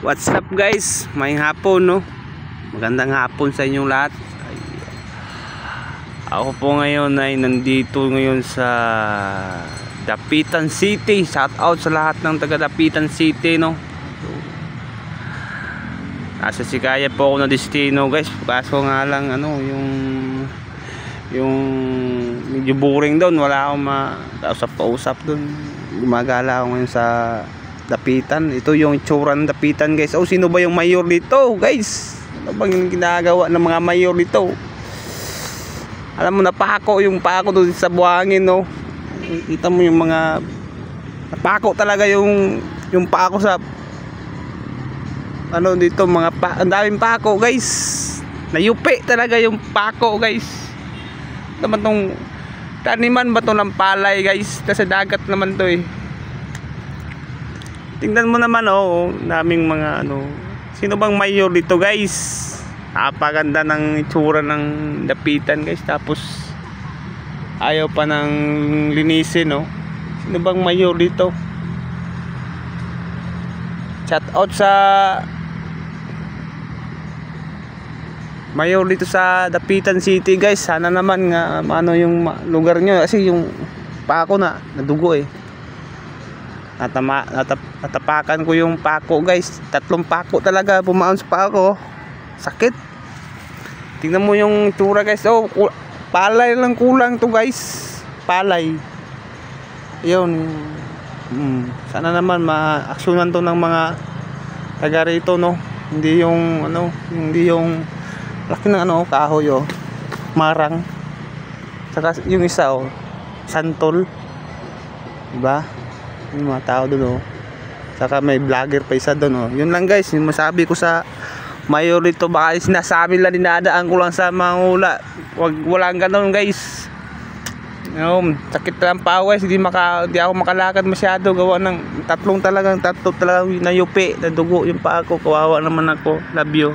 What's up guys? May hapon no. Magandang hapon sa inyong lahat. Ako po ngayon ay nandito ngayon sa Dapitan City. Shout out sa lahat ng taga Dapitan City no. Nasa Sikaya po ako na destino guys. Kaso nga lang yung medyo boring doon. Wala akong makausap doon. Gumagala ako ngayon sa Dapitan. Ito yung itsura ng Dapitan guys. Oh, sino ba yung mayor dito guys? Ano bang ginagawa ng mga mayor dito? Alam mo, napako yung pako doon sa buhangin no. Kita mo yung mga napako talaga yung pako sa dito mga ang daming pako guys. Nayupi talaga yung pako guys. Naman tong taniman ba to ng palay guys? Kasi dagat naman to eh. Tingnan mo naman naming mga sino bang mayor dito guys? Napaganda ng itsura ng Dapitan guys. Tapos ayaw pa ng linisin Sino bang mayor dito? Shout out sa mayor dito sa Dapitan City guys. Sana naman nga yung lugar nyo, kasi yung pako na nadugo eh. Natapakan ko yung pako guys. 3 pako talaga pumaon sa pako. Sakit. Tingnan mo yung itsura guys. Palay lang kulang to guys. Palay. Ayun. Sana naman ma-aksyonan to ng mga taga rito no. Hindi yung hindi yung laki ng kahoy marang. Saka yung isa santol. Diba? Yung mga tao doon Saka may vlogger pa isa doon Yun lang guys, yung masabi ko sa mayor dito. Baka sinasabi lang, dinadaan ko lang sa mga hula. Walang ganun guys. Sakit lang pa guys. Hindi ako makalakad masyado. Gawa ng tatlo talagang nayupi, nadugo yung paa ko. Kawawa naman ako. Love you.